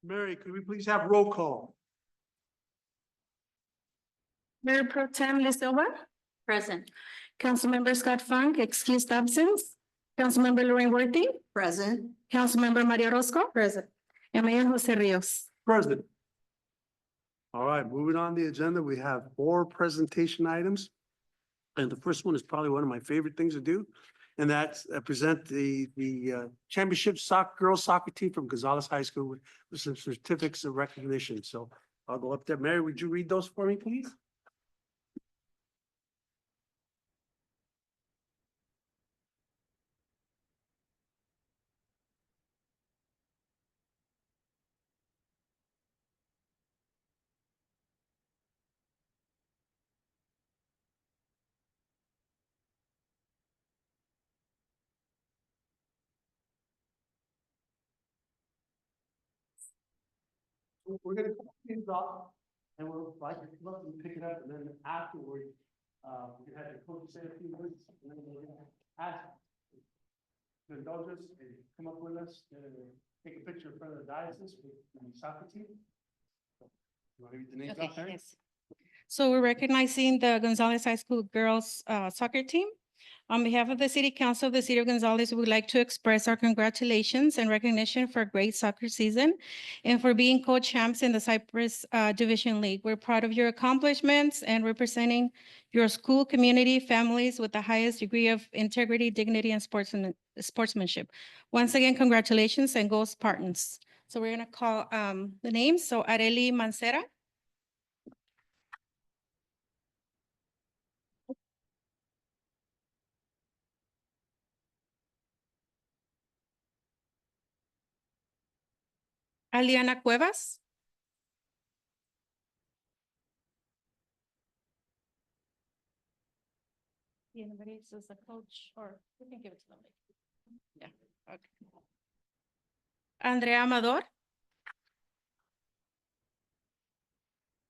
Mary, could we please have roll call? Mayor Pro Tem De Silva, Present. Councilmember Scott Funk, excused absence. Councilmember Lorraine Worthy, Present. Councilmember Maria Roscoe, Present. and Mayor Jose Rios. President. All right, moving on the agenda, we have 4 presentation items. And the first one is probably one of my favorite things to do. And that's present the championship girls soccer team from Gonzalez High School with some certificates of recognition. So I'll go up there. Mary, would you read those for me, please? We're gonna cut things off and we'll like look and pick it up and then afterward, we had the coach say a few words and then we're gonna ask to indulge us and come up with us to take a picture in front of the diocese with the soccer team. You want to read the names out there? So we're recognizing the Gonzalez High School girls soccer team. On behalf of the City Council of the City of Gonzalez, we would like to express our congratulations and recognition for a great soccer season and for being co-champs in the Cypress Division League. We're proud of your accomplishments and representing your school, community, families with the highest degree of integrity, dignity, and sportsmanship. Once again, congratulations and go Spartans. So we're gonna call the names. So Arely Mancera. Aliana Cuevas. Anybody says a coach or we can give it to them. Yeah, okay. Andrea Amador.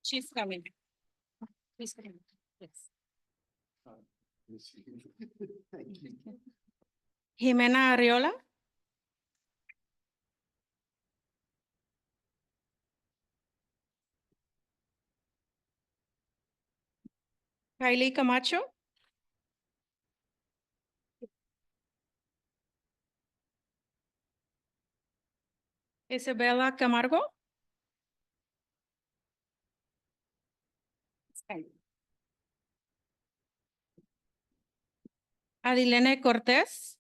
She's coming. Please come in. Yes. Thank you. Jimena Arriola. Kylie Camacho. Isabella Camargo. Adilene Cortez.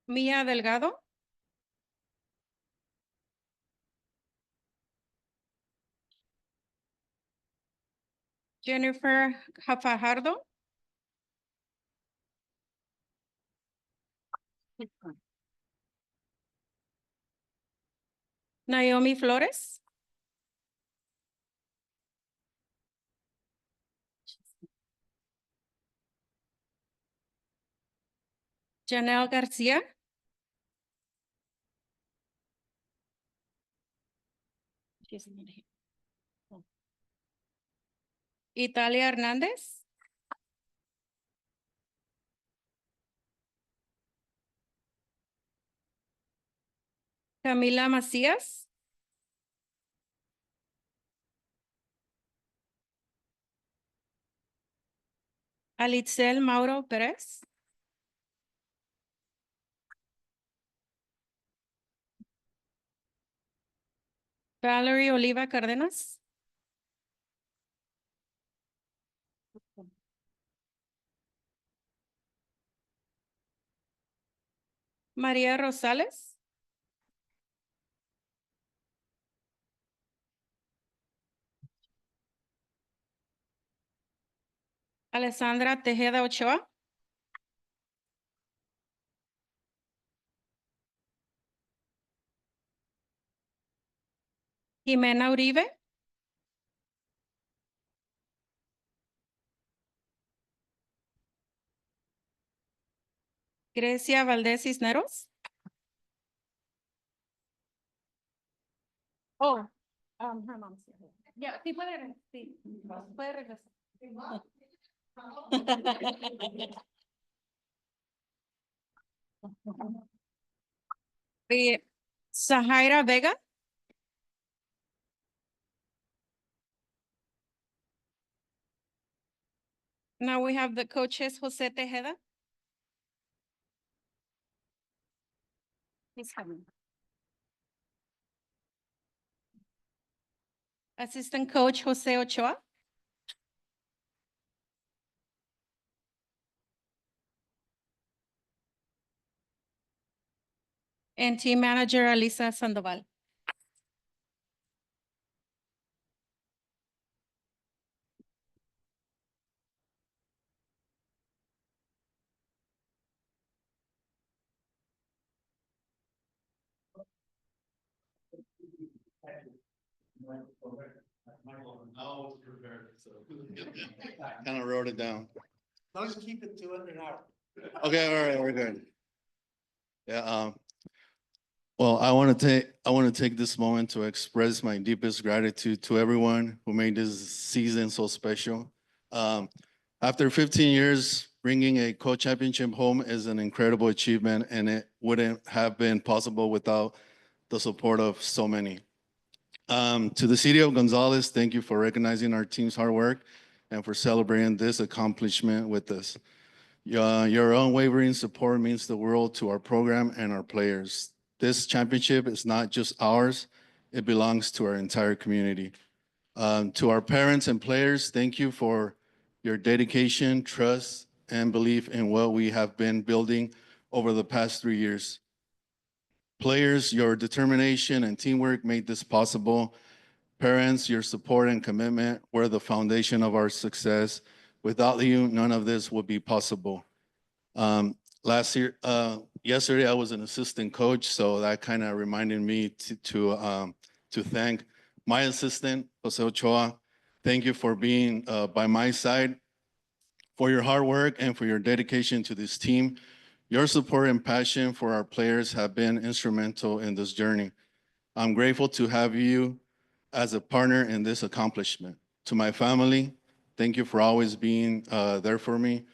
Mia Delgado. Jennifer Fajardo. Naomi Flores. Janelle Garcia. She's not here. Oh. Italia Hernandez. Camila Macías. Alitzel Mauro Pérez. Valerie Oliva Cárdenas. María Rosales. Alessandra Tejeda Ochoa. Jimena Uribe. Grecia Valdez Cisneros. Oh, her mom's here. Yeah, sí puede regresar. The Sahira Vega. Now we have the coaches, Jose Tejeda. He's coming. Assistant coach, Jose Ochoa. And team manager, Alisa Sandoval. Kind of wrote it down. Let's keep it to under an hour. Okay, all right, we're good. Yeah, well, I want to take this moment to express my deepest gratitude to everyone who made this season so special. After 15 years, bringing a co-championship home is an incredible achievement, and it wouldn't have been possible without the support of so many. To the city of Gonzales, thank you for recognizing our team's hard work and for celebrating this accomplishment with us. Your unwavering support means the world to our program and our players. This championship is not just ours, it belongs to our entire community. To our parents and players, thank you for your dedication, trust, and belief in what we have been building over the past 3 years. Players, your determination and teamwork made this possible. Parents, your support and commitment were the foundation of our success. Without you, none of this would be possible. Yesterday, I was an assistant coach, so that kind of reminded me to thank my assistant, Jose Ochoa. Thank you for being by my side, for your hard work and for your dedication to this team. Your support and passion for our players have been instrumental in this journey. I'm grateful to have you as a partner in this accomplishment. To my family, thank you for always being there for me,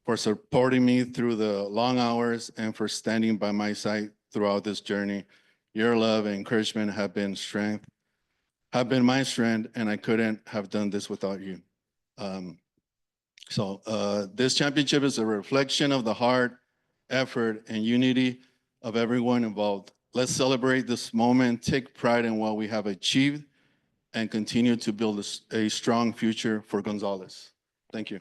for supporting me through the long hours, and for standing by my side throughout this journey. Your love and encouragement have been my strength, and I couldn't have done this without you. This championship is a reflection of the hard effort and unity of everyone involved. Let's celebrate this moment, take pride in what we have achieved, and continue to build a strong future for Gonzales. Thank you.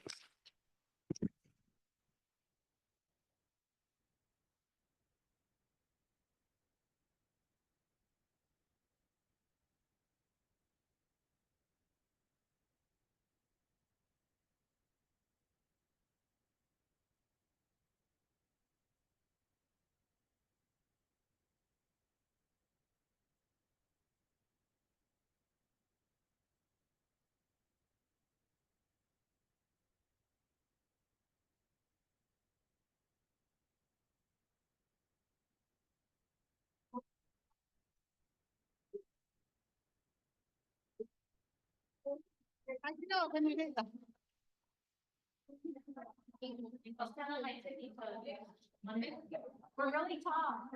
We're really tall.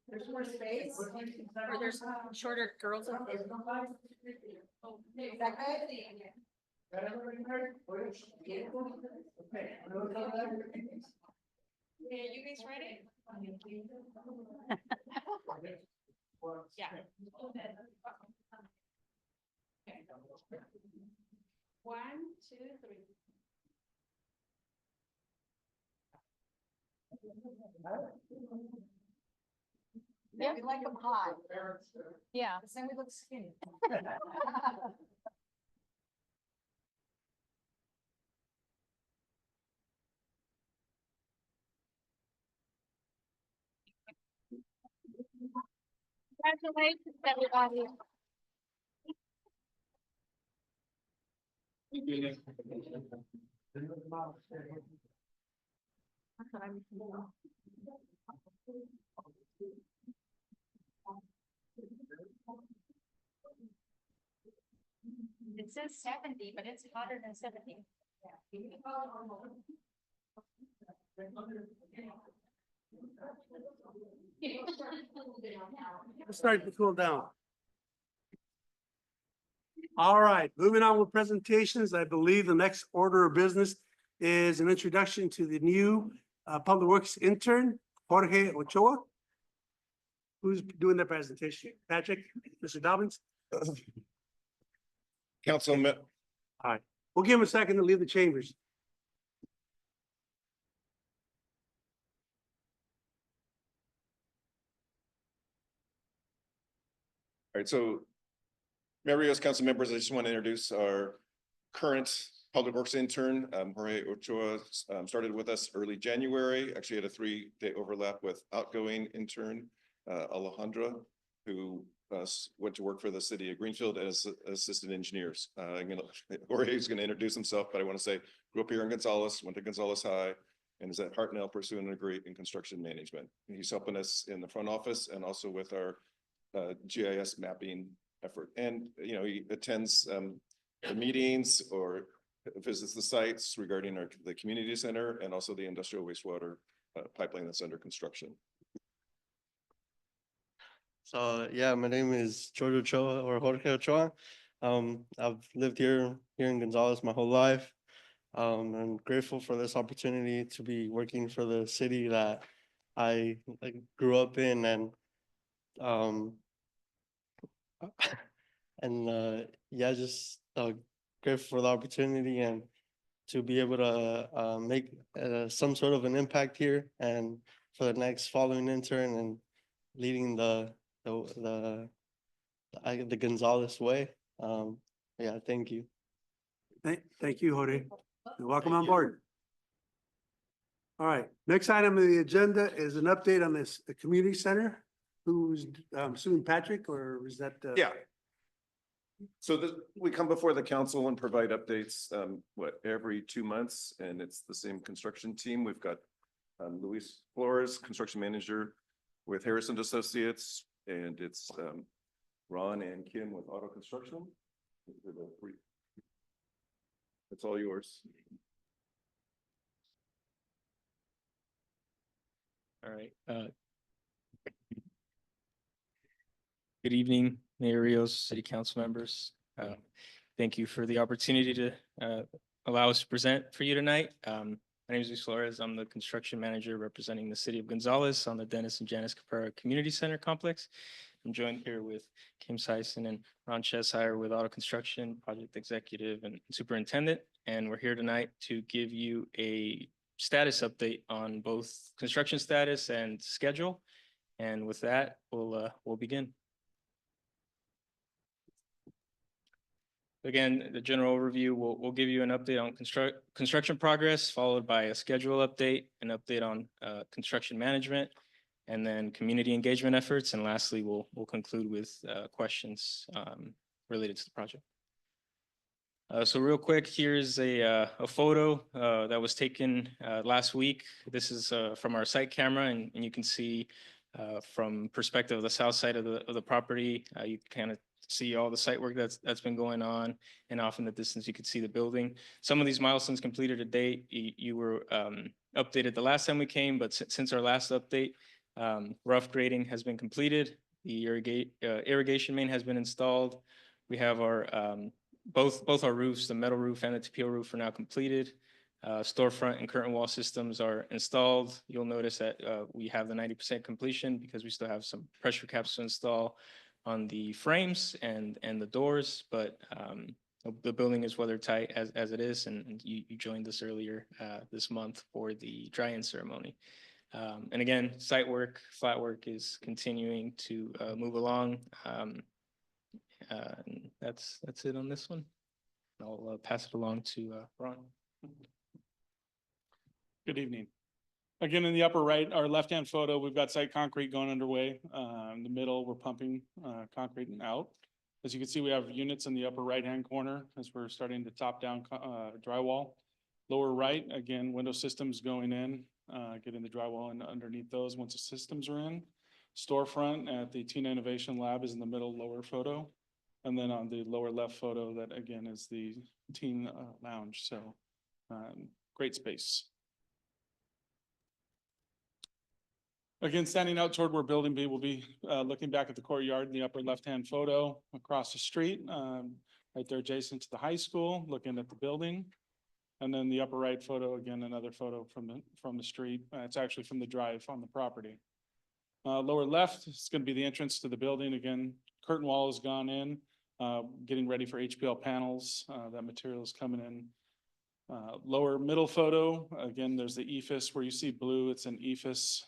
There's more space, or there's shorter girls. Yeah, you guys ready? Yeah. One, two, three. Yeah, we like them hot. Yeah. Then we look skinny. Congratulations, everybody. It says 70, but it's hotter than 70. Let's start to cool down. All right, moving on with presentations. I believe the next order of business is an introduction to the new Public Works intern, Jorge Ochoa. Who's doing the presentation? Patrick, Mr. Dobbins? Councilman, We'll give him a second to leave the chambers. all right, so Mayor Rios, council members, I just want to introduce our current public works intern, Jorge Ochoa, started with us early January, actually had a 3-day overlap with outgoing intern, Alejandra, who went to work for the city of Greenfield as assistant engineers. Jorge is going to introduce himself, but I want to say, grew up here in Gonzales, went to Gonzales High, and is at Hartnell pursuing a degree in construction management. He's helping us in the front office and also with our GIS mapping effort. And, you know, he attends the meetings or visits the sites regarding the community center and also the industrial wastewater pipeline that's under construction. So yeah, my name is George Ochoa or Jorge Ochoa. I've lived here in Gonzales my whole life. I'm grateful for this opportunity to be working for the city that I grew up in and yeah, just grateful for the opportunity and to be able to make some sort of an impact here and for the next following intern and leading the Gonzales way. Yeah, thank you. Thank you, Jorge. You're welcome on board. All right, next item on the agenda is an update on the community center. Who's, I'm assuming Patrick, or is that? Yeah. So we come before the council and provide updates, every 2 months, and it's the same construction team. We've got Luis Flores, construction manager with Harrison Associates, and it's Ron and Kim with Auto Construction. It's all yours. All right. Good evening, Mayor Rios, City Council members. Thank you for the opportunity to allow us to present for you tonight. My name is Luis Flores. I'm the construction manager representing the city of Gonzales on the Dennis and Janice Caprara Community Center Complex. I'm joined here with Kim Sison and Ron Cheshire with Auto Construction, Project Executive and Superintendent. And we're here tonight to give you a status update on both construction status and schedule. And with that, we'll begin. Again, the general overview, we'll give you an update on construction progress, followed by a schedule update, an update on construction management, and then community engagement efforts. And lastly, we'll conclude with questions related to the project. So real quick, here's a photo that was taken last week. This is from our site camera, and you can see from perspective of the south side of the property, you kind of see all the site work that's been going on, and off in the distance you could see the building. Some of these milestones completed to date. You were updated the last time we came, but since our last update, rough grading has been completed. The irrigation main has been installed. We have our both our roofs, the metal roof and the TPO roof, are now completed. Storefront and curtain wall systems are installed. You'll notice that we have the 90% completion because we still have some pressure caps to install on the frames and the doors, but the building is weather tight as it is, and you joined us earlier this month for the dry-in ceremony. And again, site work, flat work is continuing to move along. And that's it on this one. I'll pass it along to Ron. Good evening. Again, in the upper right, our left-hand photo, we've got site concrete going underway. In the middle, we're pumping concrete out. As you can see, we have units in the upper right-hand corner as we're starting to top down drywall. Lower right, again, window systems going in, getting the drywall in underneath those once the systems are in. Storefront at the Tina Innovation Lab is in the middle lower photo. And then on the lower left photo, that again is the teen lounge. So Great space. Again, standing out toward where Building B will be, looking back at the courtyard in the upper left-hand photo across the street, right there adjacent to the high school, looking at the building. And then the upper right photo, again, another photo from the street. It's actually from the drive on the property. Lower left is going to be the entrance to the building. Again, curtain wall has gone in, getting ready for HPL panels. That material is coming in. Lower middle photo, again, there's the EFS where you see blue. It's an EFS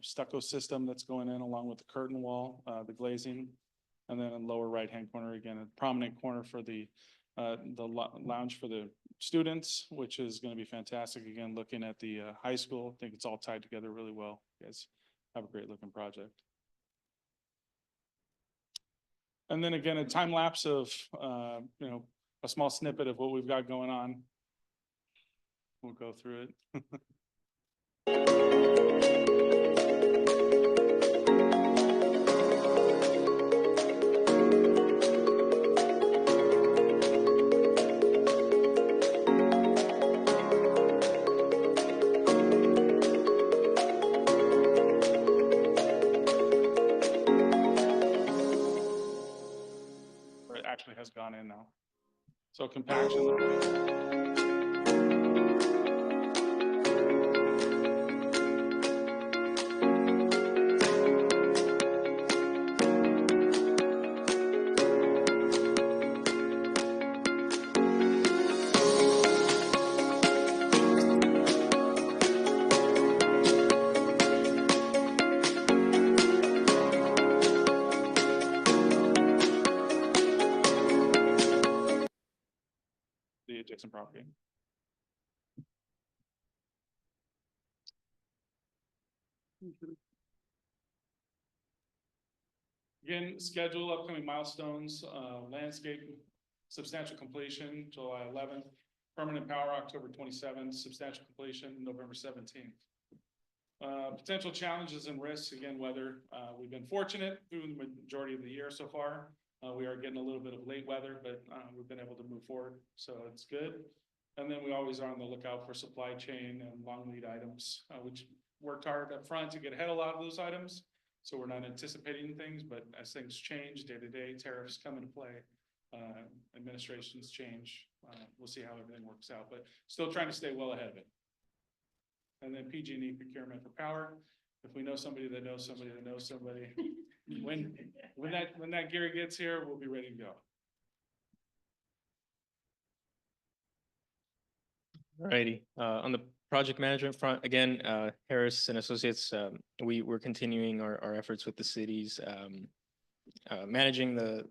stucco system that's going in along with the curtain wall, the glazing. And then in lower right-hand corner, again, a prominent corner for the lounge for the students, which is going to be fantastic. Again, looking at the high school, I think it's all tied together really well. You guys have a great looking project. And then again, a time lapse of, a small snippet of what we've got going on. We'll go through it. Or it actually has gone in now. So compaction. The adjacent property. Again, schedule, upcoming milestones, landscape, substantial completion, July 11th, permanent power, October 27th, substantial completion, November 17th. Potential challenges and risks, again, weather. We've been fortunate through the majority of the year so far. We are getting a little bit of late weather, but we've been able to move forward, so it's good. And then we always are on the lookout for supply chain and long lead items, which worked hard up front to get ahead of a lot of those items. So we're not anticipating things, but as things change day to day, tariffs come into play, administrations change. We'll see how everything works out, but still trying to stay well ahead of it. And then PG&E procurement for power. If we know somebody that knows somebody that knows somebody, when that gear gets here, we'll be ready to go. Alrighty, on the project management front, again, Harris and Associates, we're continuing our efforts with the cities, managing the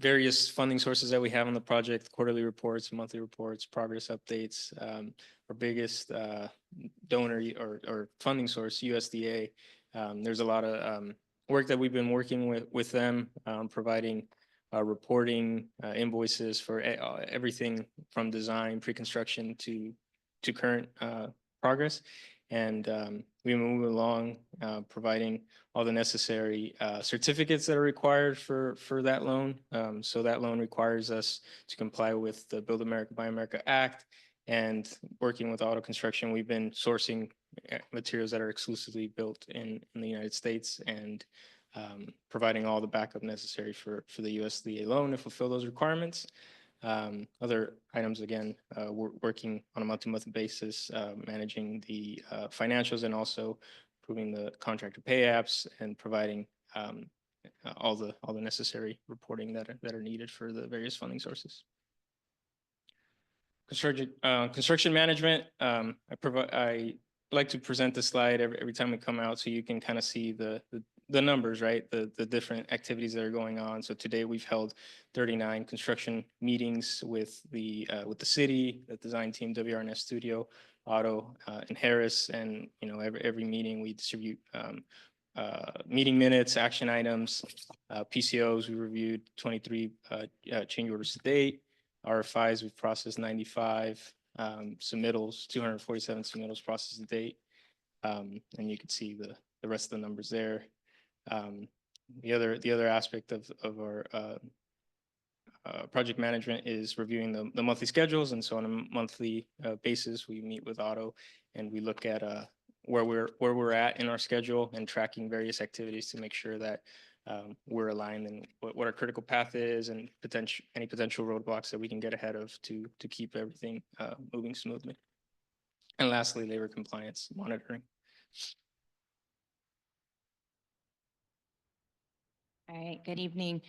various funding sources that we have on the project, quarterly reports, monthly reports, progress updates. Our biggest donor or funding source, USDA. There's a lot of work that we've been working with them, providing reporting, invoices for everything from design, pre-construction to current progress. And we move along, providing all the necessary certificates that are required for that loan. So that loan requires us to comply with the Build America, Buy America Act. And working with auto construction, we've been sourcing materials that are exclusively built in the United States and providing all the backup necessary for the USDA loan to fulfill those requirements. Other items, again, we're working on a month-to-month basis, managing the financials and also approving the contractor pay apps and providing all the necessary reporting that are needed for the various funding sources. Construction management, I like to present the slide every time we come out so you can kind of see the numbers, right? The different activities that are going on. So today we've held 39 construction meetings with the city, the design team, WRNS Studio, Auto, and Harris. And every meeting we distribute meeting minutes, action items, PCOs. We reviewed 23 change orders to date. RFIs, we've processed 95, submittals, 247 submittals processed to date. And you can see the rest of the numbers there. The other aspect of our project management is reviewing the monthly schedules. And so on a monthly basis, we meet with Otto and we look at where we're at in our schedule and tracking various activities to make sure that we're aligned and what our critical path is and any potential roadblocks that we can get ahead of to keep everything moving smoothly. And lastly, labor compliance monitoring. All right, good evening.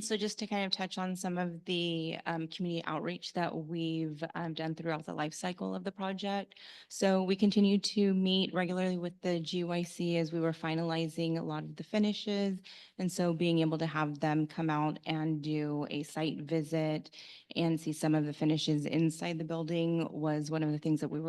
So just to kind of touch on some of the community outreach that we've done throughout the life cycle of the project. So we continue to meet regularly with the GYC as we were finalizing a lot of the finishes. And so being able to have them come out and do a site visit and see some of the finishes inside the building was one of the things that we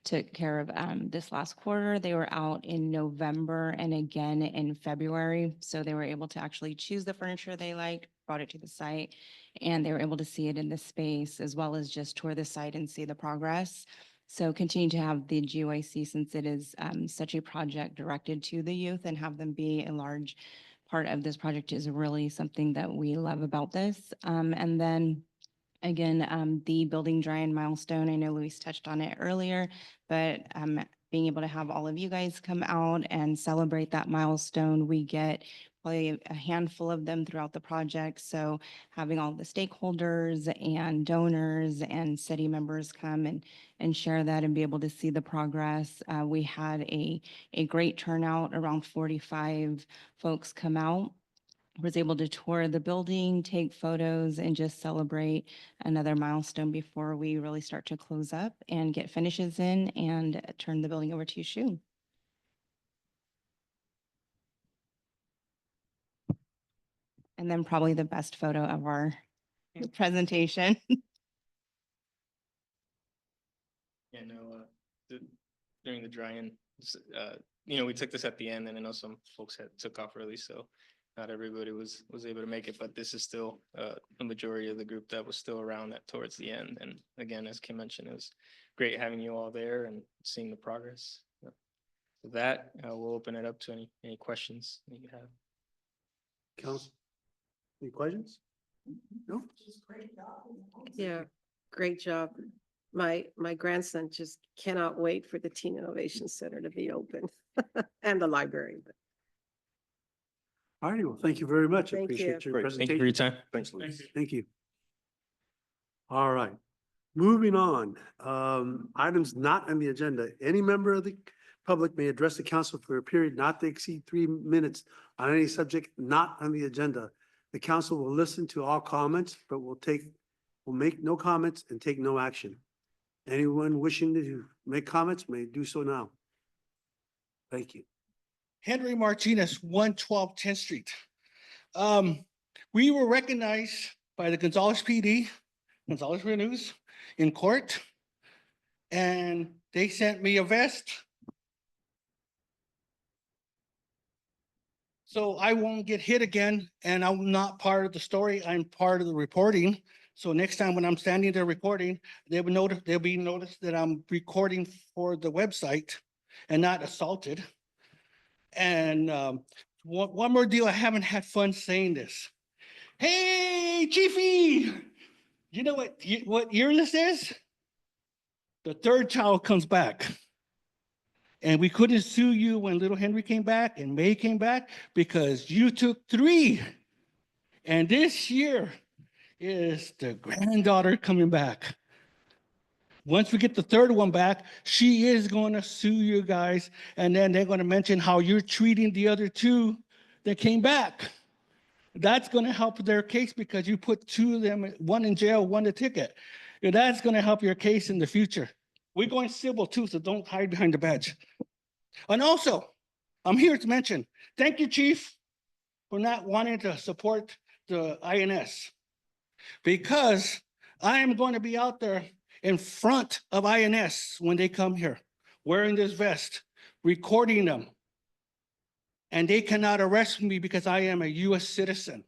took care of this last quarter. They were out in November and again in February. So they were able to actually choose the furniture they liked, brought it to the site, and they were able to see it in the space as well as just tour the site and see the progress. So continue to have the GYC, since it is such a project directed to the youth, and have them be a large part of this project is really something that we love about this. And then again, the building dry-in milestone, I know Luis touched on it earlier, but being able to have all of you guys come out and celebrate that milestone, we get probably a handful of them throughout the project. So having all the stakeholders and donors and city members come and share that and be able to see the progress. We had a great turnout, around 45 folks come out. Was able to tour the building, take photos, and just celebrate another milestone before we really start to close up and get finishes in and turn the building over to Shu. And then probably the best photo of our presentation. Yeah, no, during the dry-in, we took this at the end, and I know some folks took off early, so not everybody was able to make it, but this is still a majority of the group that was still around towards the end. And again, as Kim mentioned, it was great having you all there and seeing the progress. With that, we'll open it up to any questions that you have. Council, any questions? No? Yeah, great job. My grandson just cannot wait for the Teen Innovation Center to be open and the library. All righty, well, thank you very much. I Thank appreciate you. your Great. Thank you for your presentation. time. Thanks, Luis. Thank you. All right, moving on. Items not on the agenda. Any member of the public may address the council for a period not to exceed 3 minutes on any subject not on the agenda. The council will listen to all comments, but will make no comments and take no action. Anyone wishing to make comments may do so now. Thank you. Henry Martinez, 112 10th Street. We were recognized by the Gonzales PD, Gonzales Renews, in court, and they sent me a vest. So I won't get hit again, and I'm not part of the story. I'm part of the reporting. So next time when I'm standing there recording, they'll be noticed that I'm recording for the website and not assaulted. And one more deal, I haven't had fun saying this. Hey, Chiefy, you know what year this is? The third child comes back. And we couldn't sue you when little Henry came back and May came back because you took 3. And this year is the granddaughter coming back. Once we get the third one back, she is going to sue you guys. And then they're going to mention how you're treating the other 2 that came back. That's going to help their case because you put 2 of them, 1 in jail, 1 a ticket. And that's going to help your case in the future. We're going civil too, so don't hide behind the badge. And also, I'm here to mention, thank you, Chief, for not wanting to support the INS. Because I am going to be out there in front of INS when they come here, wearing this vest, recording them. And they cannot arrest me because I am a US citizen.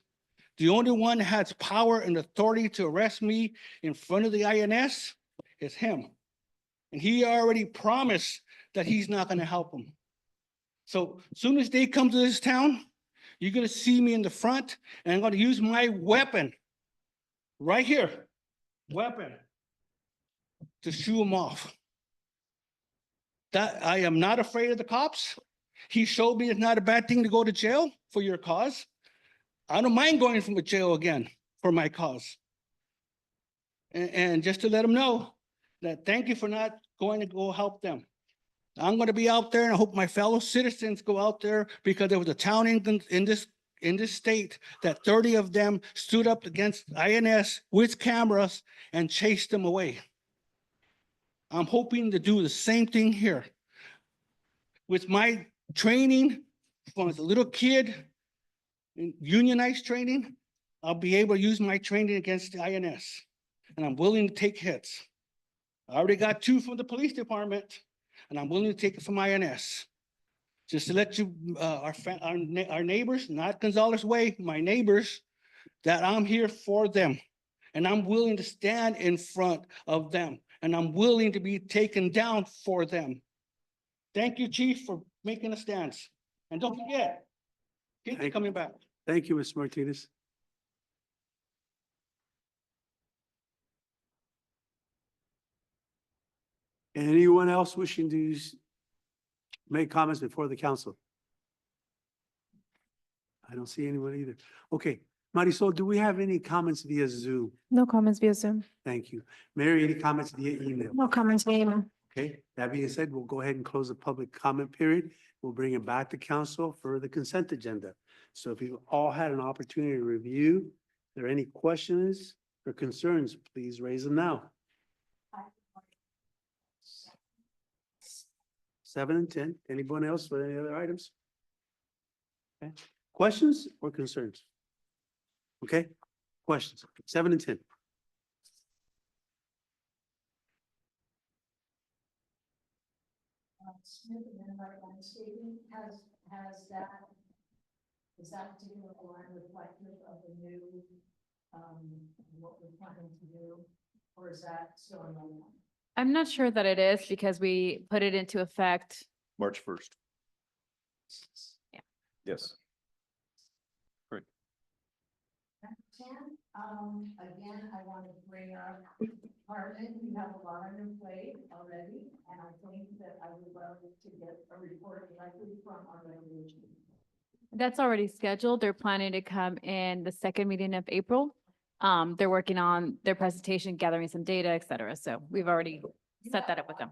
The only one that has power and authority to arrest me in front of the INS is him. And he already promised that he's not going to help them. So as soon as they come to this town, you're gonna see me in the front and I'm gonna use my weapon right here, weapon, to shoo them off. That I am not afraid of the cops. He showed me it's not a bad thing to go to jail for your cause. I don't mind going from a jail again for my cause. And just to let them know that thank you for not going to go help them. I'm gonna be out there and I hope my fellow citizens go out there because there was a town in this state that 30 of them stood up against INS with cameras and chased them away. I'm hoping to do the same thing here. With my training from as a little kid, in unionized training, I'll be able to use my training against the INS. And I'm willing to take hits. I already got 2 from the police department, and I'm willing to take it from INS. Just to let you, our neighbors, not Gonzalez Way, my neighbors, that I'm here for them. And I'm willing to stand in front of them, and I'm willing to be taken down for them. Thank you, Chief, for making a stance. And don't forget, keep Thank- coming back. Thank you, Mr. Martinez. Anyone else wishing to make comments before the council? I don't see anyone either. Okay, Marisol, do we have any comments via Zoom? No comments via Zoom. Thank you. Mary, any comments via email? No comments via email. Okay, that being said, we'll go ahead and close the public comment period. We'll bring it back to council for the consent agenda. So if you've all had an opportunity to review, if there are any questions or concerns, please raise them now. 7 and 10. Anyone else with any other items? Okay, questions or concerns? Okay, questions, 7 and 10. Is that particular line reflective of the new, what we're planning to do, or is that still unknown? I'm not sure that it is because we put it into effect. March 1st. Yeah. Yes. Again, I want to bring up, Carmen, you have a lot on your plate already, and I think that I would love to get a report directly from our resolution. That's already scheduled. They're planning to come in the second meeting of April. They're working on their presentation, gathering some data, et cetera. So we've already set that up with them.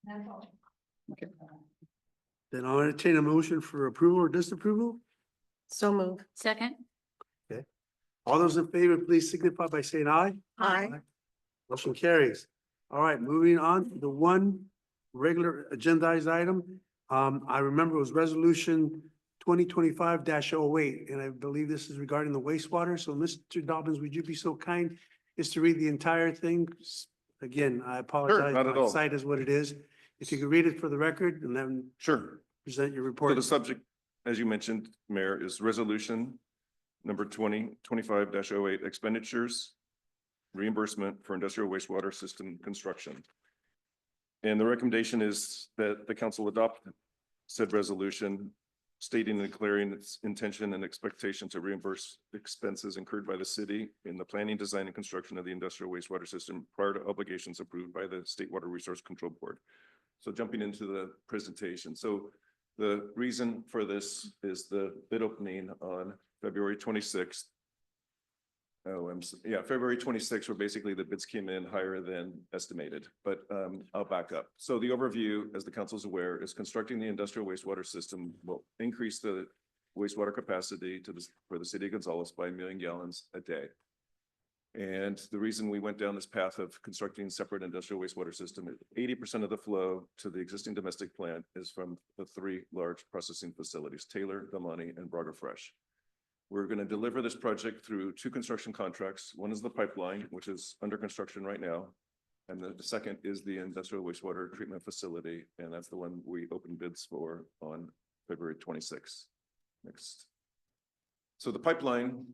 That's all. Then I'll entertain a motion for approval or disapproval. So move. Second. All those in favor, please signify by saying aye. Aye. Motion carries. All right, moving on to the one regular agendized item. I remember it was resolution 2025-08, and I believe this is regarding the wastewater. So Mr. Dobbins, would you be so kind as to read the entire thing? Again, I apologize. not at My all. Site is what it is. If you could read it for the record and then Sure. present your So report. the subject, as you mentioned, Mayor, is resolution number 2025-08 expenditures reimbursement for industrial wastewater system construction. And the recommendation is that the council adopt said resolution stating and declaring its intention and expectation to reimburse expenses incurred by the city in the planning, design, and construction of the industrial wastewater system prior to obligations approved by the State Water Resource Control Board. So jumping into the presentation. So the reason for this is the bid opening on February 26th. February 26th, where basically the bids came in higher than estimated, but I'll back up. So the overview, as the council is aware, is constructing the industrial wastewater system will increase the wastewater capacity for the city of Gonzales by 1 million gallons a day. And the reason we went down this path of constructing separate industrial wastewater system, 80% of the flow to the existing domestic plant is from the 3 large processing facilities, Taylor, Damani, and Braga Fresh. We're going to deliver this project through 2 construction contracts. One is the pipeline, which is under construction right now. And the second is the industrial wastewater treatment facility. And that's the one we opened bids for on February 26th. Next. So the pipeline,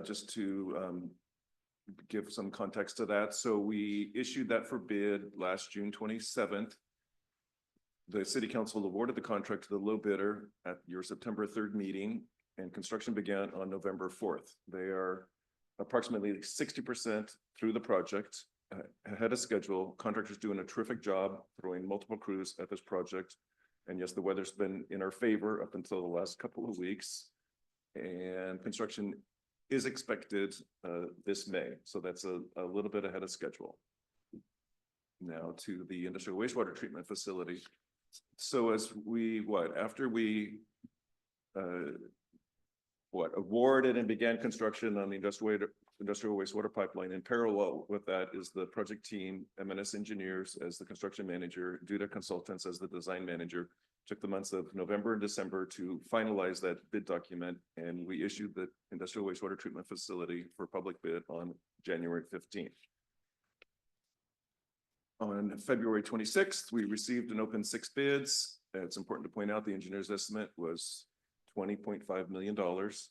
just to give some context to that. So we issued that for bid last June 27th. the city council awarded the contract to the low bidder at your September 3rd meeting, and construction began on November 4th. They are approximately 60% through the project, ahead of schedule. Contractors doing a terrific job, throwing multiple crews at this project. And yes, the weather's been in our favor up until the last couple of weeks. And construction is expected this May. So that's a little bit ahead of schedule. Now to the industrial wastewater treatment facility. So as we, after we awarded and began construction on the industrial wastewater pipeline, in parallel with that is the project team, M&S Engineers as the construction manager, Duda Consultants as the design manager, took the months of November and December to finalize that bid document, and we issued the industrial wastewater treatment facility for public bid on January 15th. On February 26th, we received and opened 6 bids. It's important to point out the engineer's estimate was $20.5 million,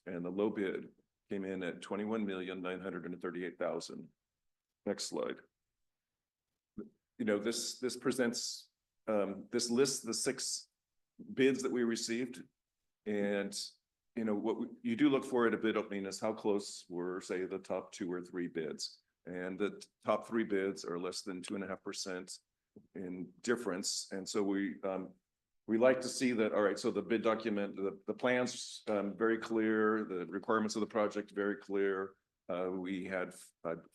and the low bid came in at $21,938,000. Next slide. You know, this presents, this lists the 6 bids that we received. And, you know, what you do look for at a bid opening is how close were, say, the top 2 or 3 bids. And the top 3 bids are less than 2.5% in difference. And so we like to see that, all right, so the bid document, the plans very clear, the requirements of the project very clear. We had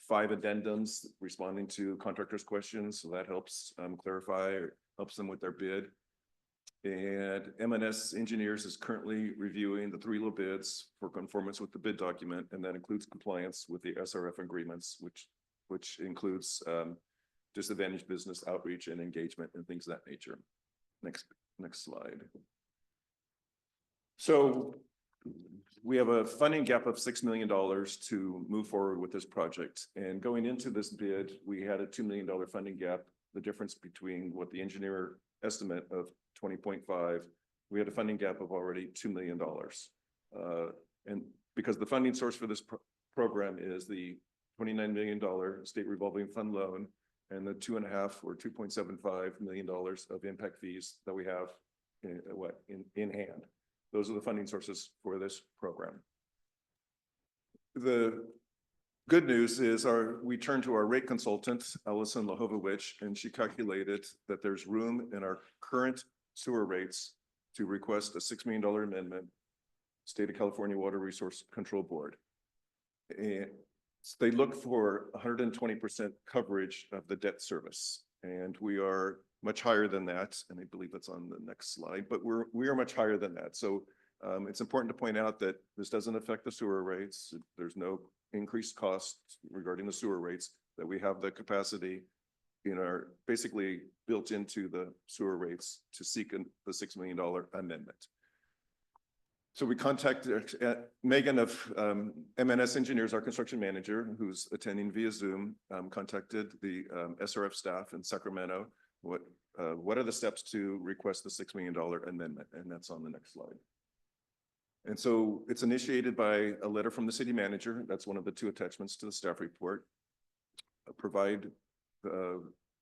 5 addendums responding to contractors' questions, so that helps clarify or helps them with their bid. And M&S Engineers is currently reviewing the 3 low bids for conformance with the bid document, and that includes compliance with the SRF agreements, which includes disadvantaged business outreach and engagement and things of that nature. Next slide. So we have a funding gap of $6 million to move forward with this project. And going into this bid, we had a $2 million funding gap, the difference between what the engineer estimate of 20.5, we had a funding gap of already $2 million. And because the funding source for this program is the $29 million state revolving fund loan and the $2.5 or $2.75 million of impact fees that we have in hand. Those are the funding sources for this program. The good news is we turned to our rate consultant, Allison Lahovovich, and she calculated that there's room in our current sewer rates to request a $6 million amendment, State of California Water Resource Control Board. And they look for 120% coverage of the debt service. And we are much higher than that. And I believe that's on the next slide, but we are much higher than that. So it's important to point out that this doesn't affect the sewer rates. There's no increased cost regarding the sewer rates, that we have the capacity in our basically built into the sewer rates to seek the $6 million amendment. So we contacted Megan of M&S Engineers, our construction manager, who's attending via Zoom, contacted the SRF staff in Sacramento. What are the steps to request the $6 million amendment? And that's on the next slide. And so it's initiated by a letter from the city manager. That's one of the 2 attachments to the staff report. Provide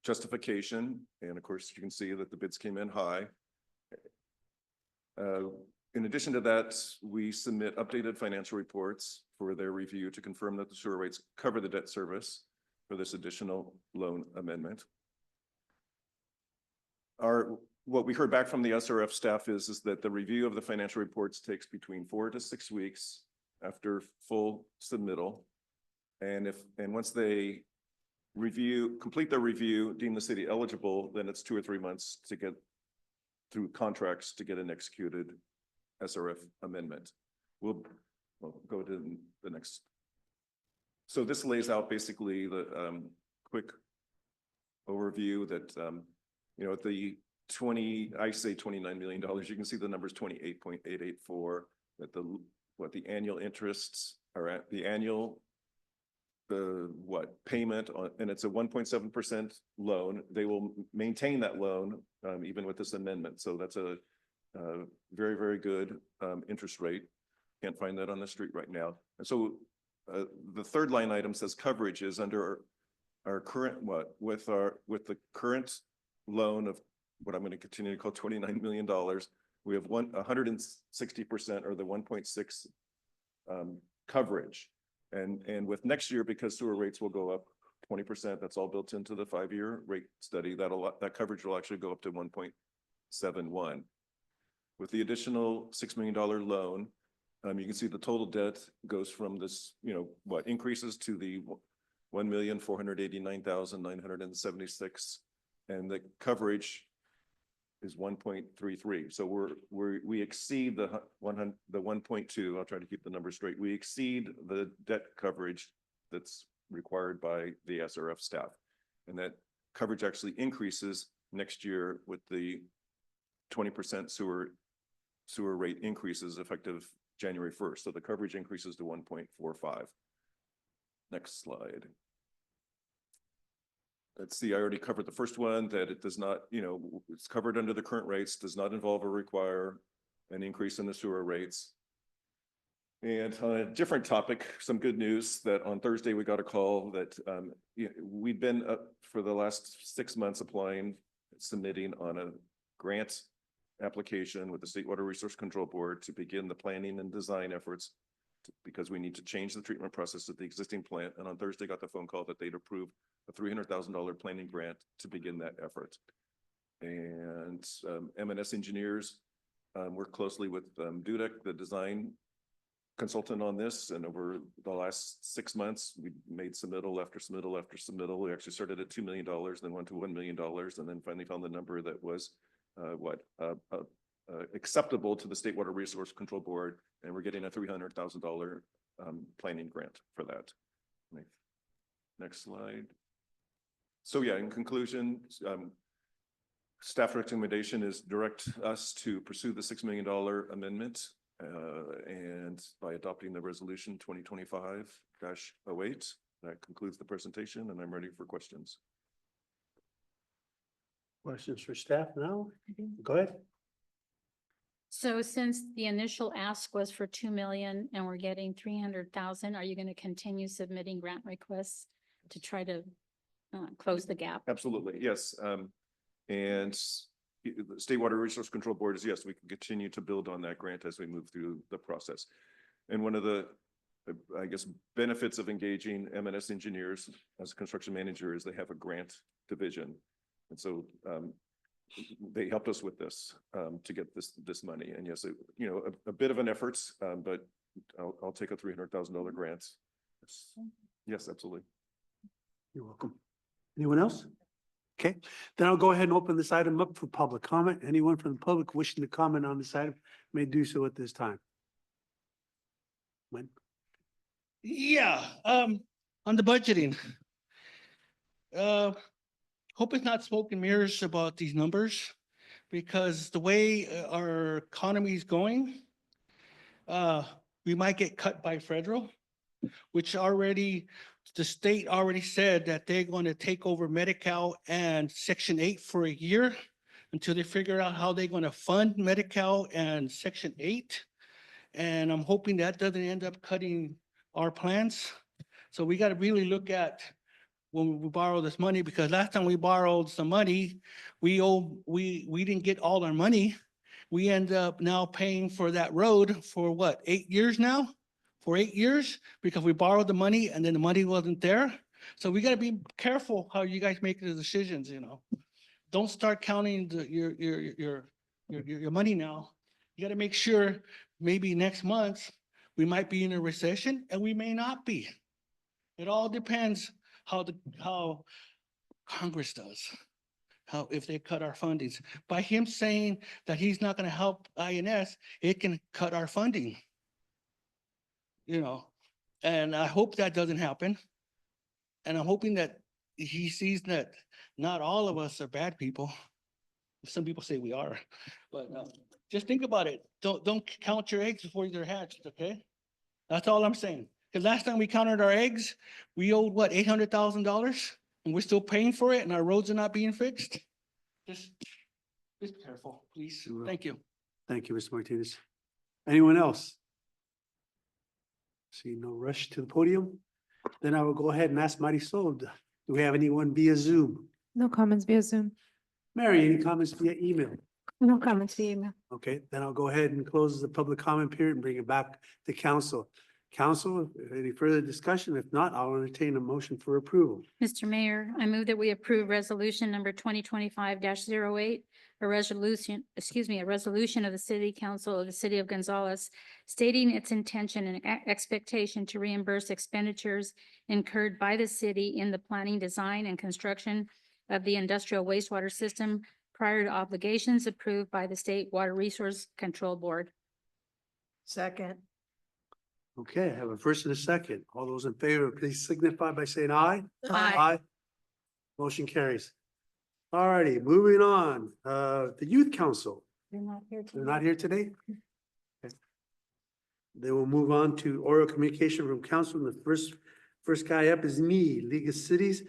justification. And of course, you can see that the bids came in high. In addition to that, we submit updated financial reports for their review to confirm that the sewer rates cover the debt service for this additional loan amendment. What we heard back from the SRF staff is that the review of the financial reports takes between 4 to 6 weeks after full submittal. And once they complete their review, deem the city eligible, then it's 2 or 3 months to get through contracts to get an executed SRF amendment. We'll go to the next. So this lays out basically the quick overview that, you know, at the $29 million, you can see the numbers 28.884, that the annual interests are at the annual, payment on, and it's a 1.7% loan. They will maintain that loan even with this amendment. So that's a very, very good interest rate. Can't find that on the street right now. And so the 3rd line item says coverage is under our current with the current loan of what I'm going to continue to call $29 million. We have 160% or the 1.6 coverage. And with next year, because sewer rates will go up 20%, that's all built into the 5-year rate study, that coverage will actually go up to 1.71. With the additional $6 million loan, you can see the total debt goes from this, increases to the 1,489,976, and the coverage is 1.33. So we exceed the 1.2. I'll try to keep the numbers straight. We exceed the debt coverage that's required by the SRF staff, and that coverage actually increases next year with the 20% sewer rate increases effective January 1st. So the coverage increases to 1.45. Next slide. Let's see, I already covered the first one, that it does not, it's covered under the current rates, does not involve or require an increase in the sewer rates. And on a different topic, some good news that on Thursday, we got a call that we've been up for the last 6 months submitting on a grant application with the State Water Resource Control Board to begin the planning and design efforts because we need to change the treatment process at the existing plant. And on Thursday, got the phone call that they'd approved a $300,000 planning grant to begin that effort. And M&S Engineers work closely with Dudek, the design consultant on this. And over the last 6 months, we made submittal after submittal after submittal. We actually started at $2 million, then went to $1 million, and then finally found the number that was acceptable to the State Water Resource Control Board. And we're getting a $300,000 planning grant for that. Next slide. So yeah, in conclusion, staff recommendation is direct us to pursue the $6 million amendment and by adopting the resolution 2025-08. That concludes the presentation, and I'm ready for questions. Questions for staff now? Go ahead. So since the initial ask was for 2 million and we're getting 300,000, are you going to continue submitting grant requests to try to close the gap? Absolutely, yes. And the State Water Resource Control Board is, yes, we can continue to build on that grant as we move through the process. And one of the, I guess, benefits of engaging M&S Engineers as a construction manager is they have a grant division. And so they helped us with this to get this money. And yes, a bit of an effort, but I'll take a $300,000 grant. Yes, absolutely. You're welcome. Anyone else? Okay, then I'll go ahead and open this item up for public comment. Anyone from the public wishing to comment on this item may do so at this time. When? Yeah, on the budgeting. Hope it's not smoke and mirrors about these numbers, because the way our economy is going, we might get cut by federal, which already, the state already said that they're going to take over Medi-Cal and Section 8 for a year until they figure out how they're going to fund Medi-Cal and Section 8. And I'm hoping that doesn't end up cutting our plans. So we got to really look at when we borrow this money, because last time we borrowed some money, we didn't get all our money. We end up now paying for that road for what, 8 years now? For 8 years, because we borrowed the money and then the money wasn't there. So we got to be careful how you guys make the decisions, Don't start counting your money now. You got to make sure maybe next month we might be in a recession and we may not be. It all depends how Congress does, if they cut our fundings. By him saying that he's not going to help INS, it can cut our funding. And I hope that doesn't happen. And I'm hoping that he sees that not all of us are bad people. Some people say we are, but just think about it. Don't count your eggs before they're hatched, okay? That's all I'm saying. Because last time we counted our eggs, we owed what, $800,000? And we're still paying for it and our roads are not being fixed? Just be careful, please. Thank you. Thank you, Mr. Martinez. Anyone else? See no rush to the podium. Then I will go ahead and ask Marisol, do we have anyone via Zoom? No comments via Zoom. Mary, any comments via email? No comments via email. Okay, then I'll go ahead and close the public comment period and bring it back to council. Council, any further discussion? If not, I'll entertain a motion for approval. Mr. Mayor, I move that we approve resolution number 2025-08, a resolution, a resolution of the City Council of the City of Gonzales stating its intention and expectation to reimburse expenditures incurred by the city in the planning, design, and construction of the industrial wastewater system prior to obligations approved by the State Water Resource Control Board. Second. Okay, I have a first and a second. All those in favor, please signify by saying aye. Aye. Motion carries. All righty, moving on. The Youth Council, You're not here they're not here today? Okay. They will move on to oral communication from council. And the first guy up is me, League of Cities.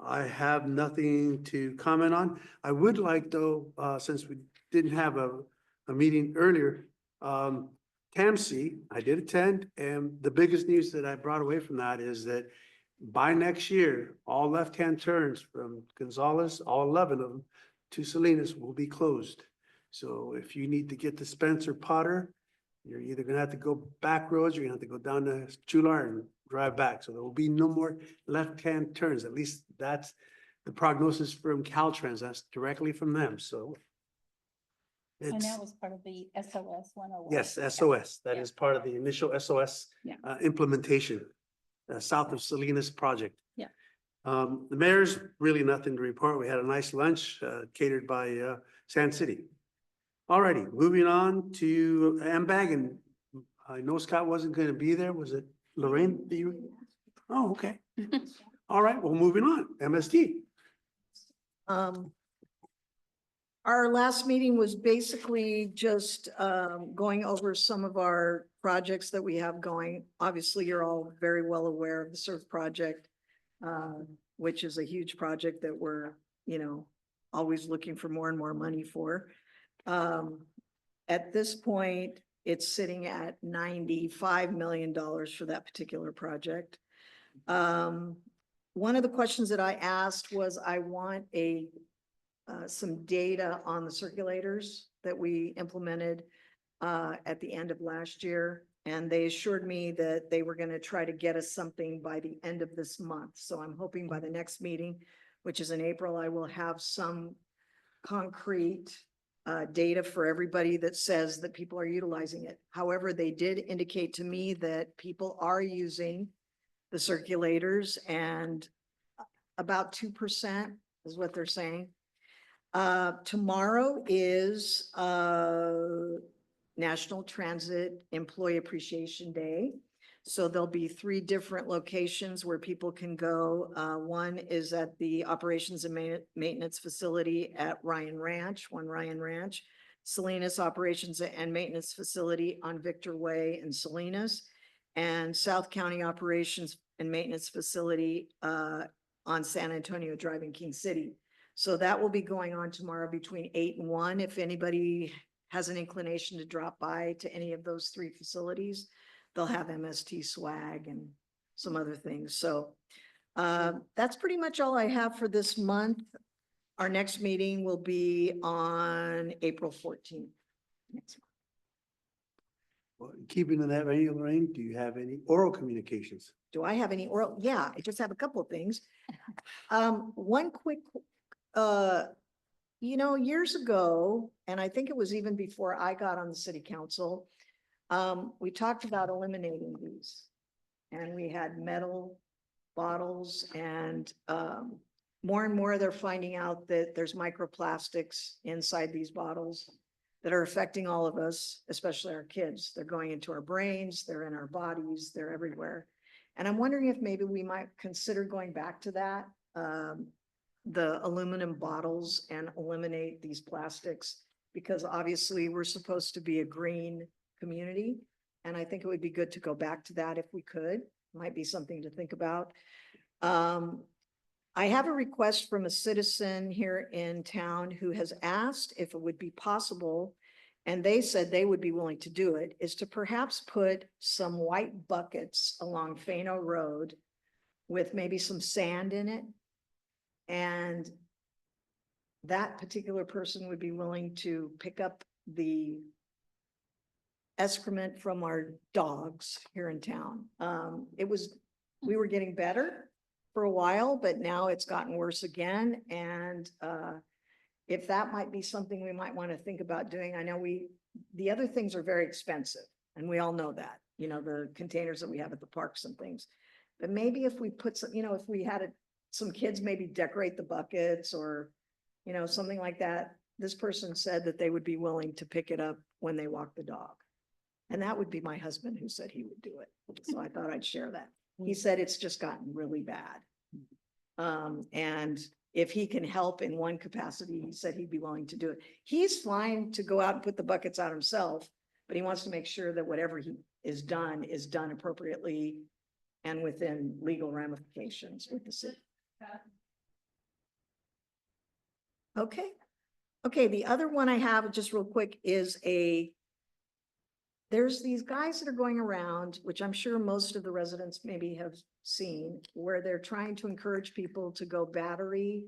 I have nothing to comment on. I would like though, since we didn't have a meeting earlier, TAMC, I did attend, and the biggest news that I brought away from that is that by next year, all left-hand turns from Gonzales, all 11 of them, to Salinas will be closed. So if you need to get to Spencer Potter, you're either gonna have to go back roads, or you're gonna have to go down to Chular and drive back. So there will be no more left-hand turns. At least that's the prognosis from Caltrans. That's directly from them, so. And It's, that was part of the SOS 101. yes, SOS. That Yeah. is part of the initial SOS Yeah. Implementation, south of Salinas project. Yeah. The mayor's really nothing to report. We had a nice lunch catered by Sand City. Alrighty, moving on to AMBAG, and I know Scott wasn't going to be there. Was it Lorraine that you? Oh, okay. All right, well, moving on, MST. Our last meeting was basically just going over some of our projects that we have going. Obviously, you're all very well aware of the SURF project, which is a huge project that we're, always looking for more and more money for. At this point, it's sitting at $95 million for that particular project. One of the questions that I asked was I want some data on the circulators that we implemented at the end of last year. And they assured me that they were going to try to get us something by the end of this month. So I'm hoping by the next meeting, which is in April, I will have some concrete data for everybody that says that people are utilizing it. However, they did indicate to me that people are using the circulators, and about 2% is what they're saying. Tomorrow is National Transit Employee Appreciation Day. So there'll be 3 different locations where people can go. One is at the Operations and Maintenance Facility at Ryan Ranch, Ryan Ranch, Salinas Operations and Maintenance Facility on Victor Way in Salinas, and South County Operations and Maintenance Facility on San Antonio Drive in King City. So that will be going on tomorrow between 8 and 1. If anybody has an inclination to drop by to any of those 3 facilities, they'll have MST swag and some other things. So that's pretty much all I have for this month. Our next meeting will be on April 14th. Next month. Well, keeping in that vein, Lorraine, do you have any oral communications? Do I have any oral? Yeah, I just have a couple of things. One quick, years ago, and I think it was even before I got on the city council, we talked about eliminating these. And we had metal bottles, and more and more they're finding out that there's microplastics inside these bottles that are affecting all of us, especially our kids. They're going into our brains, they're in our bodies, they're everywhere. And I'm wondering if maybe we might consider going back to that, the aluminum bottles, and eliminate these plastics, because obviously we're supposed to be a green community. And I think it would be good to go back to that if we could. Might be something to think about. I have a request from a citizen here in town who has asked if it would be possible, and they said they would be willing to do it, is to perhaps put some white buckets along Fano Road with maybe some sand in it, and that particular person would be willing to pick up the excrement from our dogs here in town. We were getting better for a while, but now it's gotten worse again. And if that might be something we might want to think about doing, I know the other things are very expensive and we all know that, you know, the containers that we have at the parks and things. But maybe if we put some, you know, if we had some kids maybe decorate the buckets or, you know, something like that. This person said that they would be willing to pick it up when they walk the dog. And that would be my husband who said he would do it. So I thought I'd share that. He said it's just gotten really bad. And if he can help in one capacity, he said he'd be willing to do it. He's fine to go out and put the buckets out himself, but he wants to make sure that whatever he is done appropriately and within legal ramifications with the city. Okay. Okay, the other one I have, just real quick, is there's these guys that are going around, which I'm sure most of the residents maybe have seen, where they're trying to encourage people to go battery,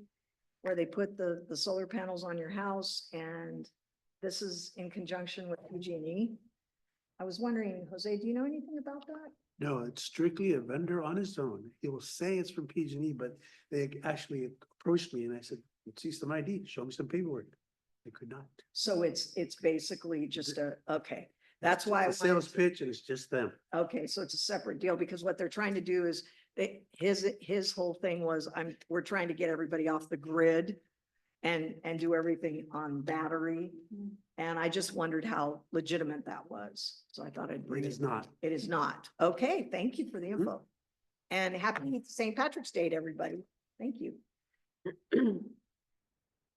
where they put the solar panels on your house, and this is in conjunction with PG&E. I was wondering, Jose, do you know anything about that? No, it's strictly a vendor on his own. He will say it's from PG&E, but they actually approached me and I said, see some ID, show me some paperwork. They could not. So it's basically just okay. That's why I It's a sales wanted to- pitch and it's just them. Okay, so it's a separate deal because what they're trying to do is his whole thing was we're trying to get everybody off the grid and do everything on battery. And I just wondered how legitimate that was. So I thought I'd bring It it. is not. It is not. Okay, thank you for the info. And happy St. Patrick's Day to everybody. Thank you.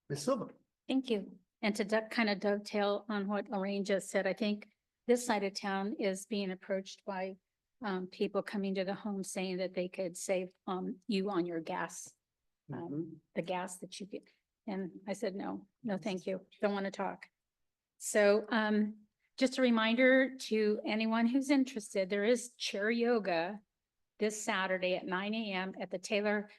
Ms. Silva. Thank you. And to kind of dovetail on what Lorraine just said, I think this side of town is being approached by people coming to the home saying that they could save you on your gas, the gas that you get. And I said, no, thank you. Don't want to talk. So just a reminder to anyone who's interested, there is chair yoga this Saturday at 9 a.m. at the Taylor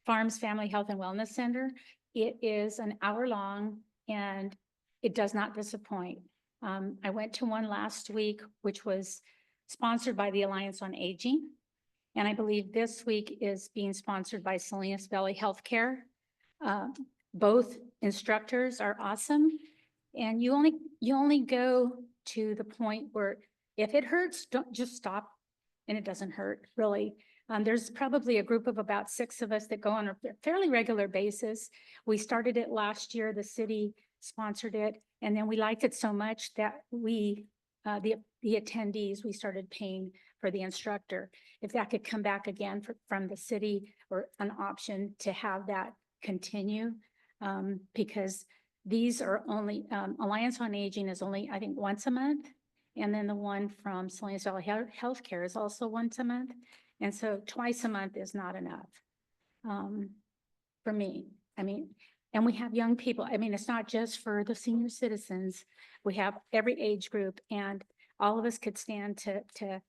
Farms Family Health and Wellness Center. It is an hour long and it does not disappoint. I went to one last week, which was sponsored by the Alliance on Aging. And I believe this week is being sponsored by Salinas Valley Healthcare. Both instructors are awesome. And you only go to the point where if it hurts, don't just stop and it doesn't hurt really. There's probably a group of about 6 of us that go on a fairly regular basis. We started it last year, the city sponsored it, and then we liked it so much that we, the attendees, we started paying for the instructor. If that could come back again from the city or an option to have that continue, because these are only, Alliance on Aging is only, I think, once a month. And then the one from Salinas Valley Healthcare is also once a month. And so twice a month is not enough for me. I mean, and we have young people. I mean, it's not just for the senior citizens. We have every age group and all of us could stand to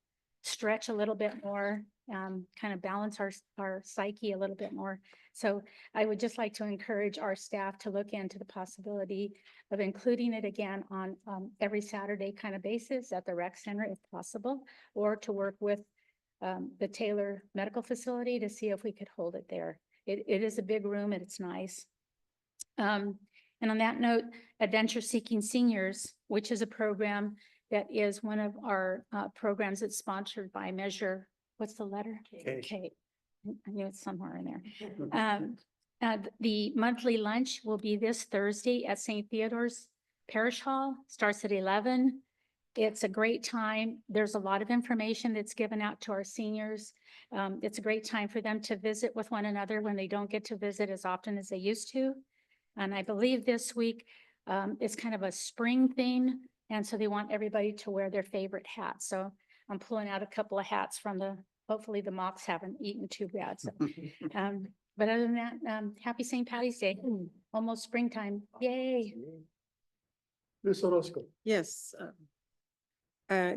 stretch a little bit more, kind of balance our psyche a little bit more. So I would just like to encourage our staff to look into the possibility of including it again on every Saturday kind of basis at the rec center if possible, or to work with the Taylor Medical Facility to see if we could hold it there. It is a big room and it's nice. And on that note, Adventure Seeking Seniors, which is a program that is one of our programs that's sponsored by Measure, what's the letter? K. I knew it's somewhere in there. The monthly lunch will be this Thursday at St. Theodore's Parish Hall, starts at 11. It's a great time. There's a lot of information that's given out to our seniors. It's a great time for them to visit with one another when they don't get to visit as often as they used to. And I believe this week it's kind of a spring theme. And so they want everybody to wear their favorite hats. So I'm pulling out a couple of hats from hopefully the mocks haven't eaten too bad. So, but other than that, happy St. Patty's Day, almost springtime. Yay. Ms. Orozco. Yes.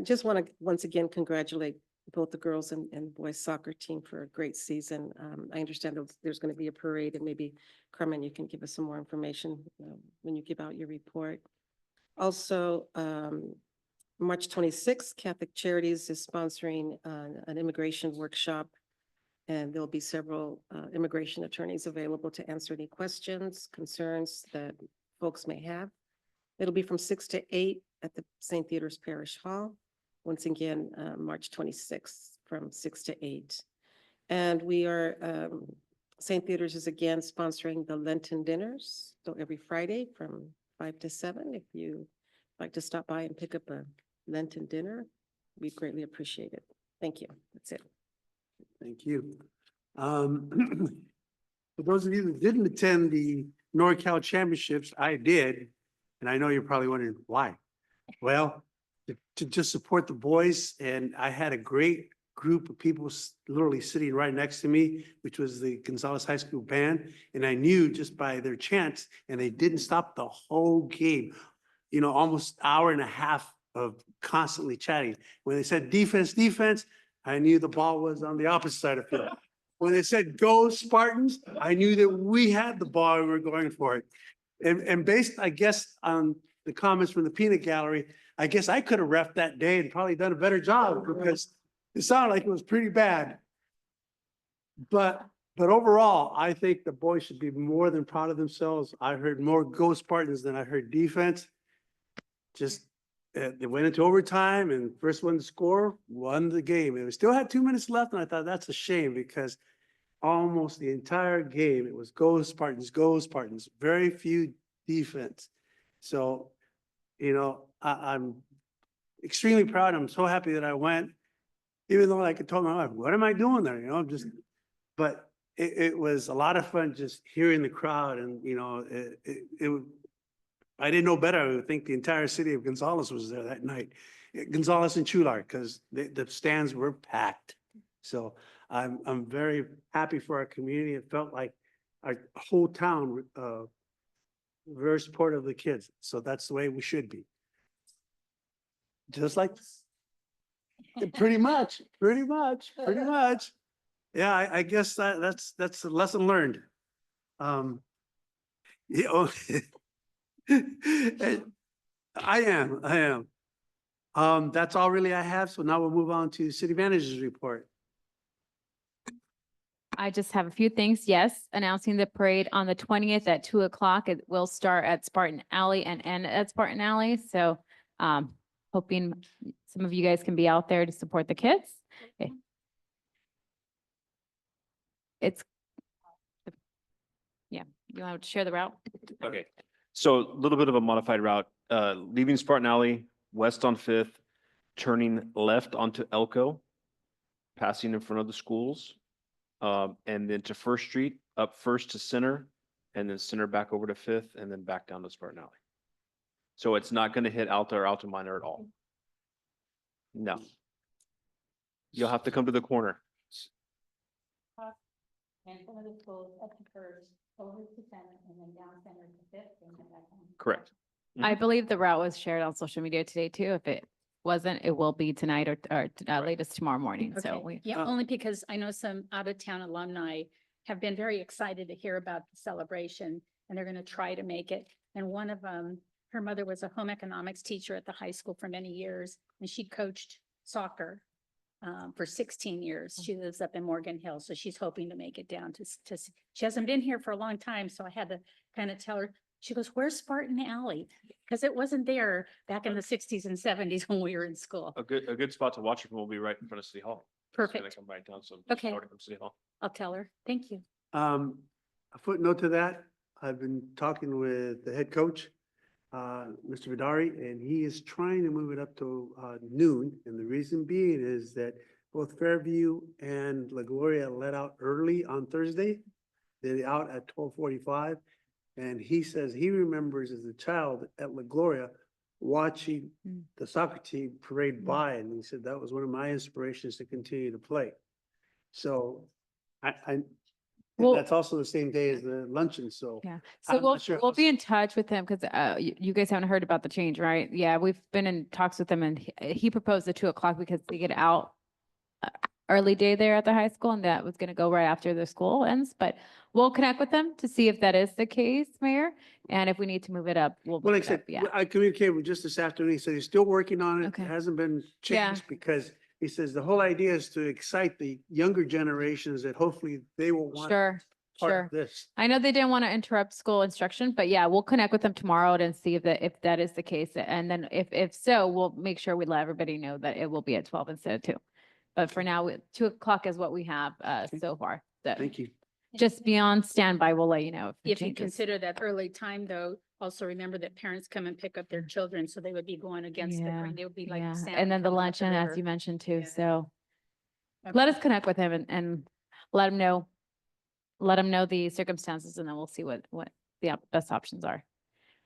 Just want to once again congratulate both the girls and boys soccer team for a great season. I understand there's going to be a parade, and maybe Carmen, you can give us some more information when you give out your report. Also, March 26th, Catholic Charities is sponsoring an immigration workshop. And there'll be several immigration attorneys available to answer any questions, concerns that folks may have. It'll be from 6 to 8 at the St. Theodore's Parish Hall. Once again, March 26th from 6 to 8. And we are, St. Theodore's is again sponsoring the Lenten dinners. So every Friday from 5 to 7, if you like to stop by and pick up a Lenten dinner, we'd greatly appreciate it. Thank you. That's it. Thank you. For those of you that didn't attend the NorCal Championships, I did. And I know you're probably wondering why. Well, to just support the boys, and I had a great group of people literally sitting right next to me, which was the Gonzales High School band. And I knew just by their chants, and they didn't stop the whole game, you know, almost hour and a half of constantly chatting. When they said defense, defense, I knew the ball was on the opposite side of the field. When they said go Spartans, I knew that we had the ball and we were going for it. And based, I guess, on the comments from the peanut gallery, I guess I could have reffed that day and probably done a better job because it sounded like it was pretty bad. But overall, I think the boys should be more than proud of themselves. I heard more go Spartans than I heard defense. Just they went into overtime and first one to score won the game. And we still had 2 minutes left, and I thought that's a shame because almost the entire game it was go Spartans, go Spartans. Very few defense. So, you know, I'm extremely proud. I'm so happy that I went, even though I could tell my wife, "What am I doing there?" You know, but it was a lot of fun just hearing the crowd, and you know, I didn't know better. I would think the entire city of Gonzales was there that night. Gonzales and Chular, because the stands were packed. So I'm very happy for our community. It felt like our whole town very supportive of the kids. So that's the way we should be. Just like pretty much. Yeah, I guess that's a lesson learned. You know, I am. That's all really I have. So now we'll move on to city manager's report. I just have a few things. Yes, announcing the parade on the 20th at 2 o'clock. It will start at Spartan Alley and end at Spartan Alley. So hoping some of you guys can be out there to support the kids. Okay. Yeah, you want to share the route? Okay, so a little bit of a modified route, leaving Spartan Alley, west on Fifth, turning left onto Elko, passing in front of the schools, and then to First Street, up First to Center, and then Center back over to Fifth, and then back down to Spartan Alley. So it's not going to hit Alta or Alta Minor at all. No. You'll have to come to the corner. And some of the schools up to First, over to Center, and then down Center to Fifth, and then back home. Correct. I believe the route was shared on social media today too. If it wasn't, it will be tonight or latest tomorrow morning. So Okay. Yeah, only because I know some out-of-town alumni have been very excited to hear about the celebration, and they're going to try to make it. And one of them, her mother was a home economics teacher at the high school for many years, and she coached soccer for 16 years. She lives up in Morgan Hill, so she's hoping to make it down to, she hasn't been here for a long time, so I had to kind of tell her, she goes, "Where's Spartan Alley?" Because it wasn't there back in the 60s and 70s when we were in school. A good spot to watch it from will be right in front of City Hall. It's gonna Perfect. come right down, so. Okay. start it from City Hall. I'll tell her. Thank you. A footnote to that, I've been talking with the head coach, Mr. Vidari, and he is trying to move it up to noon. And the reason being is that both Fairview and La Gloria let out early on Thursday. They're out at 12:45. And he says he remembers as a child at La Gloria watching the soccer team parade by. And he said that was one of my inspirations to continue to play. So Well- that's also the same day as the luncheon. So Yeah, so I'm we'll, not sure we'll how be in touch with him because you guys haven't heard about the change, right? Yeah, we've been in talks with him and he proposed the 2 o'clock because they get out early day there at the high school and that was going to go right after the school ends, but we'll connect with them to see if that is the case, Mayor. And if we need to move it up, we'll Well, move like I it up. said, Yeah. I communicated with just this afternoon. He said he's still working on it. Okay. It hasn't been Yeah. changed because he says the whole idea is to excite the younger generations that hopefully they will want Sure, part sure. of this. I know they didn't want to interrupt school instruction, but yeah, we'll connect with them tomorrow and see if that is the case. And then if so, we'll make sure we let everybody know that it will be at 12 instead of 2. But for now, 2 o'clock is what we have so far. So Thank you. just be on standby. We'll let you know if If you it changes. consider that early time, though, also remember that parents come and pick up their children, so they would be going against the Yeah, grain. They would be like. Yeah, Santa and then the coming up luncheon, as river. you mentioned too, Yeah. so let Okay. us connect with him and let him know. Let him know the circumstances and then we'll see what the best options are.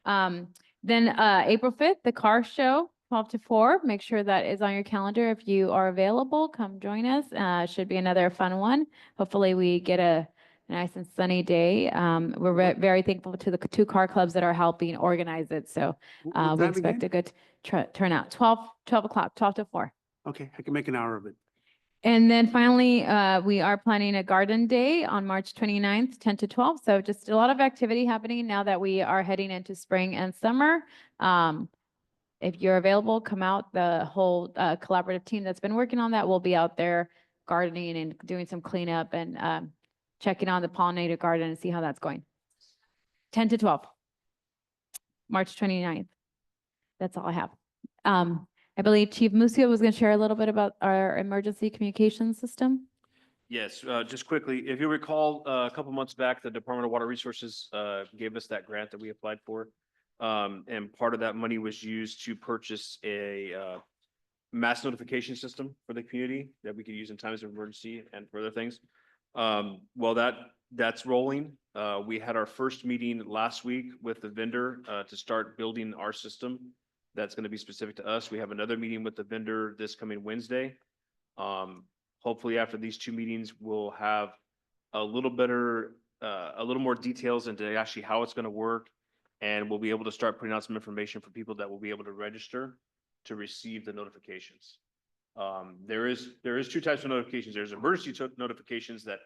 Then April 5th, the car show, 12 to 4. Make sure that is on your calendar. If you are available, come join us. Should be another fun one. Hopefully we get a nice and sunny day. We're very thankful to the 2 car clubs that are helping organize it. So What we time expect again? a good turnout. 12 o'clock, 12 to 4. Okay, I can make an hour of it. And then finally, we are planning a garden day on March 29th, 10 to 12. So just a lot of activity happening now that we are heading into spring and summer. If you're available, come out. The whole collaborative team that's been working on that will be out there gardening and doing some cleanup and checking on the pollinator garden and see how that's going. 10 to 12, March 29th. That's all I have. I believe Chief Musio was going to share a little bit about our emergency communication system. Yes, just quickly, if you recall, a couple months back, the Department of Water Resources gave us that grant that we applied for. And part of that money was used to purchase a mass notification system for the community that we could use in times of emergency and for other things. Well, that's rolling. We had our first meeting last week with the vendor to start building our system. That's going to be specific to us. We have another meeting with the vendor this coming Wednesday. Hopefully after these 2 meetings, we'll have a little more details into actually how it's going to work. And we'll be able to start putting out some information for people that will be able to register to receive the notifications. There is 2 types of notifications. There's emergency notifications that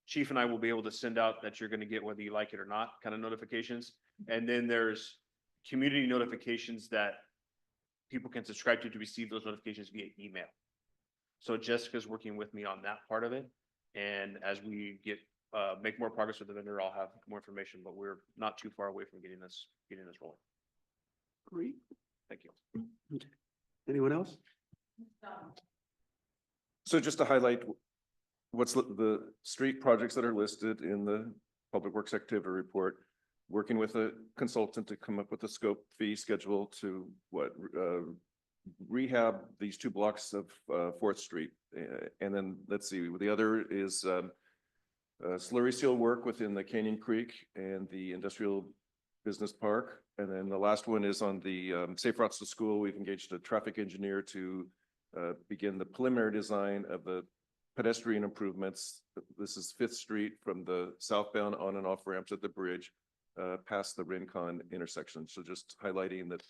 Chief and I will be able to send out that you're going to get whether you like it or not kind of notifications. And then there's community notifications that people can subscribe to receive those notifications via email. So Jessica's working with me on that part of it. And as we make more progress with the vendor, I'll have more information, but we're not too far away from getting this rolling. Great. Thank you. Anyone else? So just to highlight what's the street projects that are listed in the Public Works Activity Report, working with a consultant to come up with a scope fee schedule to rehab these 2 blocks of 4th Street. And then let's see, the other is slurry seal work within the Canyon Creek and the Industrial Business Park. And then the last one is on the Safe Routes to School. We've engaged a traffic engineer to begin the preliminary design of the pedestrian improvements. This is 5th Street from the southbound on and off ramps at the bridge past the Rincon intersection. So just highlighting that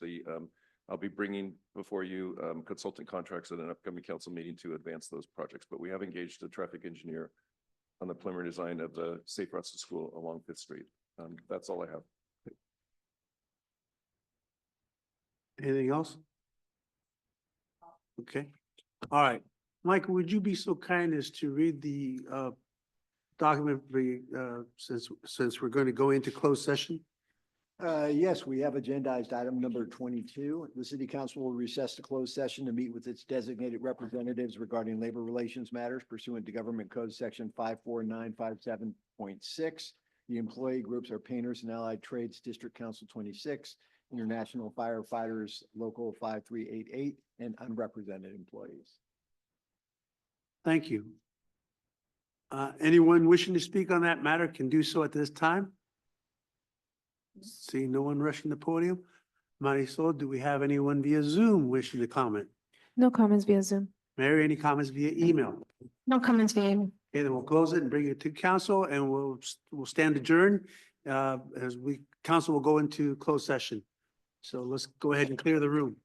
I'll be bringing before you consultant contracts at an upcoming council meeting to advance those projects. But we have engaged a traffic engineer on the preliminary design of the Safe Routes to School along 5th Street. That's all I have. Anything else? Okay. All right. Michael, would you be so kind as to read the document since we're going to go into closed session? Yes, we have agendized item number 22. The city council will recess to closed session to meet with its designated representatives regarding labor relations matters pursuant to Government Code Section 54957.6. The employee groups are Painters and Allied Trades District Council 26, International Firefighters Local 5388, and unrepresented employees. Thank you. Anyone wishing to speak on that matter can do so at this time. See no one rushing the podium. Marisol, do we have anyone via Zoom wishing to comment? No comments via Zoom. Mary, any comments via email? No comments via email. Okay, then we'll close it and bring it to council and we'll stand adjourned council will go into closed session. So let's go ahead and clear the room.